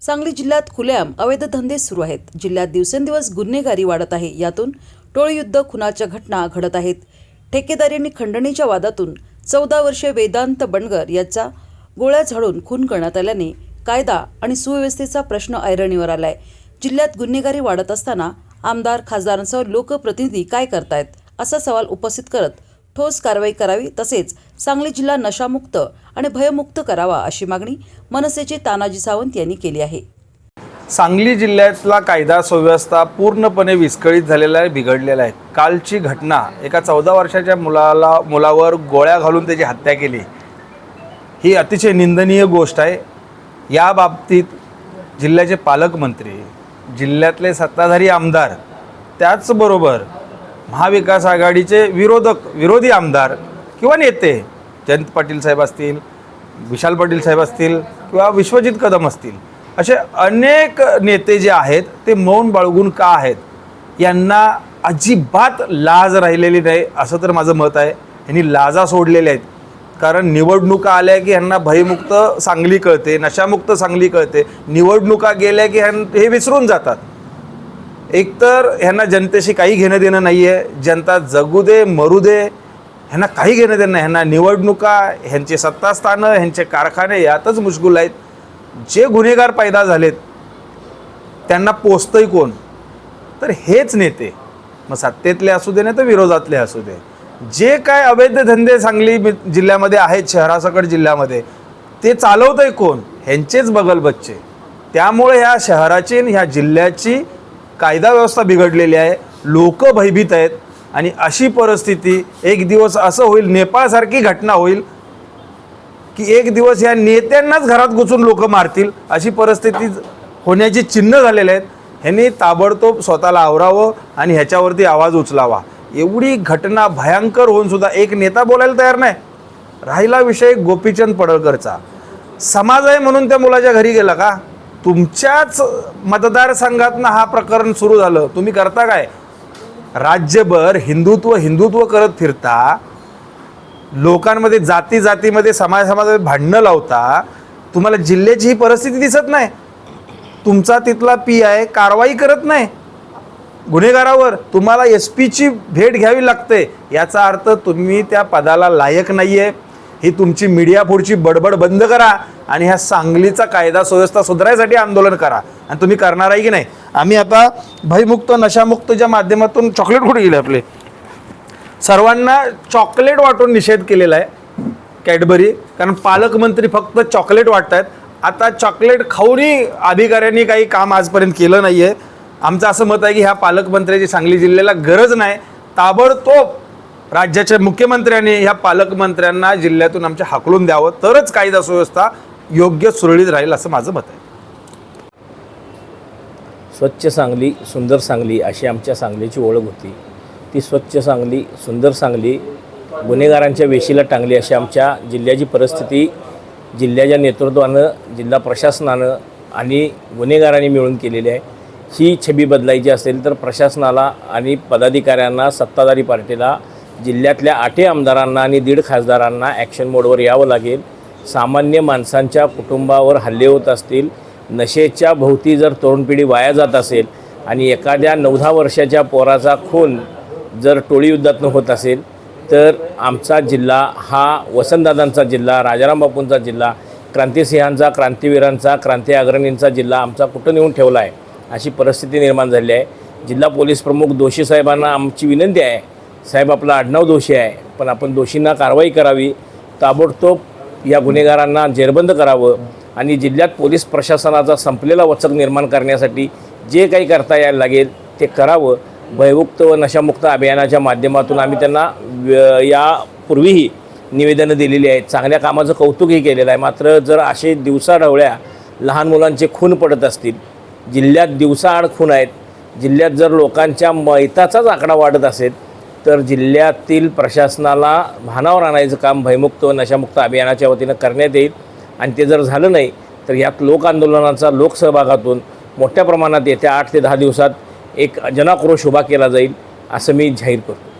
सांगली जिल्ह्यात खुलेआम अवैध धंदे सुरू आहेत. जिल्ह्यात दिवसेंदिवस गुन्हेगारी वाढत आहे. यातून टोळीयुद्ध खुनाच्या घटना घडत आहेत. ठेकेदारी आणि खंडणीच्या वादातून 14 वर्षे वेदांत बंडगर याचा गोळ्या झाडून खून करण्यात आल्याने कायदा आणि सुव्यवस्थेचा प्रश्न ऐरणीवर आलाय. जिल्ह्यात गुन्हेगारी वाढत असताना आमदार खासदारांसह लोकप्रतिनिधी काय करतायत असा सवाल उपस्थित करत ठोस कारवाई करावी तसेच सांगली जिल्हा नशामुक्त आणि भयमुक्त करावा अशी मागणी मनसेचे तानाजी सावंत यांनी केली आहे. सांगली जिल्ह्यातला कायदा सुव्यवस्था पूर्णपणे विस्कळीत झालेला आहे, बिघडलेला आहे. कालची घटना एका 14 वर्षाच्या मुलावर गोळ्या घालून त्याची हत्या केली, ही अतिशय निंदनीय गोष्ट आहे. या बाबतीत जिल्ह्याचे पालकमंत्री, जिल्ह्यातले सत्ताधारी आमदार, त्याचबरोबर महाविकास आघाडीचे विरोधी आमदार किंवा नेते, जयंत पाटील साहेब असतील, विशाल पाटील साहेब असतील किंवा विश्वजित कदम असतील, असे अनेक नेते जे आहेत ते मौन बाळगून का आहेत? यांना अजिबात लाज राहिलेली नाही असं तर माझं मत आहे. यांनी लाजा सोडलेल्या आहेत. कारण निवडणुका आल्या की ह्यांना भयमुक्त सांगली कळते, नशामुक्त सांगली कळते. निवडणुका गेल्या की हे विसरून जातात. एकतर ह्यांना जनतेशी काही घेणं देणं नाही आहे. जनता जगू दे मरू दे, ह्यांना काही घेणं देणं नाही. ह्यांना निवडणुका, ह्यांचे सत्तास्थानं, ह्यांचे कारखाने यातच मुश्किल आहेत. जे गुन्हेगार पैदा झालेत त्यांना पोचतंय कोण? तर हेच नेते, मग सत्तेतले असू दे नाही तर विरोधातले असू दे. जे काय अवैध धंदे सांगली जिल्ह्यामध्ये आहेत, शहरासकट जिल्ह्यामध्ये, ते चालवतंय कोण? ह्यांचेच बगलबच्चे. त्यामुळे ह्या शहराची, ह्या जिल्ह्याची कायदा व्यवस्था बिघडलेली आहे. लोक भयभीत आहेत. आणि अशी परिस्थिती एक दिवस असं होईल, नेपाळसारखी घटना होईल की एक दिवस या नेत्यांनाच घरात घुसून लोक मारतील, अशी परिस्थिती होण्याची चिन्ह झालेले आहेत. ह्यांनी ताबडतोब स्वतःला आवरावं आणि ह्याच्यावरती आवाज उचलावा. एवढी घटना भयंकर होऊन सुद्धा एक नेता बोलायला तयार नाही. राहिला विषय गोपीचंद पडळकरचा, समाज आहे म्हणून त्या मुलाच्या घरी गेला का? तुमच्याच मतदारसंघातनं हा प्रकरण सुरू झालं. तुम्ही करता काय? राज्यभर हिंदुत्व करत फिरता, लोकांमध्ये जातीमध्ये समाजामध्ये भांडणं लावता. तुम्हाला जिल्ह्याची ही परिस्थिती दिसत नाही. तुमचा तिथला PI कारवाई करत नाही गुन्हेगारावर. तुम्हाला SP ची भेट घ्यावी लागते. याचा अर्थ तुम्ही त्या पदाला लायक नाही आहे. ही तुमची मीडिया पुढची बडबड बंद करा आणि ह्या सांगलीचा कायदा सुव्यवस्था सुधारायसाठी आंदोलन करा. आणि तुम्ही करणार आहे की नाही? आम्ही आता भयमुक्त नशामुक्तच्या माध्यमातून चॉकलेट कुठे गेले आपले, सर्वांना चॉकलेट वाटून निषेध केलेला आहे, कॅडबरी. कारण पालकमंत्री फक्त चॉकलेट वाटत आहेत. आता चॉकलेट खाऊनही अधिकाऱ्यांनी काही काम आजपर्यंत केलं नाही आहे. आमचं असं मत आहे की ह्या पालकमंत्र्याची सांगली जिल्ह्याला गरज नाही. ताबडतोब राज्याच्या मुख्यमंत्र्यांनी ह्या पालकमंत्र्यांना जिल्ह्यातून आमच्या हाकलून द्यावं, तरच कायदा सुव्यवस्था योग्य सुरळीत राहील असं माझं मत आहे. स्वच्छ सांगली, सुंदर सांगली अशी आमच्या सांगलीची ओळख होती. ती स्वच्छ सांगली, सुंदर सांगली गुन्हेगारांच्या वेशीला टांगली अशी आमच्या जिल्ह्याची परिस्थिती जिल्ह्याच्या नेतृत्वानं, जिल्हा प्रशासनानं आणि गुन्हेगारांनी मिळून केलेली आहे. ही छबी बदलायची असेल तर प्रशासनाला आणि पदाधिकाऱ्यांना, सत्ताधारी पार्टीला, जिल्ह्यातल्या 8 आमदारांना आणि 1.5 खासदारांना ॲक्शन मोडवर यावं लागेल. सामान्य माणसांच्या कुटुंबावर हल्ले होत असतील, नशेच्या भोवती जर तरुण पिढी वाया जात असेल आणि एखाद्या 9-10 वर्षाच्या पोराचा खून जर टोळीयुद्धातून होत असेल, तर आमचा जिल्हा हा वसंतदादांचा जिल्हा, राजाराम बापूंचा जिल्हा, क्रांतिसिंहांचा, क्रांतिवीरांचा, क्रांती अग्रणींचा जिल्हा आमचा कुठं नेऊन ठेवला आहे अशी परिस्थिती निर्माण झाली आहे. जिल्हा पोलीस प्रमुख दोषी साहेबांना आमची विनंती आहे, साहेब आपला आडनाव दोषी आहे, पण आपण दोषींना कारवाई करावी. ताबडतोब या गुन्हेगारांना जेरबंद करावं आणि जिल्ह्यात पोलीस प्रशासनाचा संपलेला वचक निर्माण करण्यासाठी जे काही करता यायला लागेल ते करावं. भयमुक्त व नशामुक्त अभियानाच्या माध्यमातून आम्ही त्यांना यापूर्वीही निवेदनं दिलेली आहेत. चांगल्या कामाचं कौतुकही केलेलं आहे. मात्र जर असे दिवसाढवळ्या लहान मुलांचे खून पडत असतील, जिल्ह्यात दिवसाआड खून आहेत, जिल्ह्यात जर लोकांच्या मैताचाच आकडा वाढत असेल, तर जिल्ह्यातील प्रशासनाला भानावर आणायचं काम भयमुक्त व नशामुक्त अभियानाच्या वतीनं करण्यात येईल. आणि ते जर झालं नाही तर यात लोक आंदोलनाचा लोकसहभागातून मोठ्या प्रमाणात येत्या 8 ते 10 दिवसात एक जनाक्रोश उभा केला जाईल असं मी जाहीर करतो.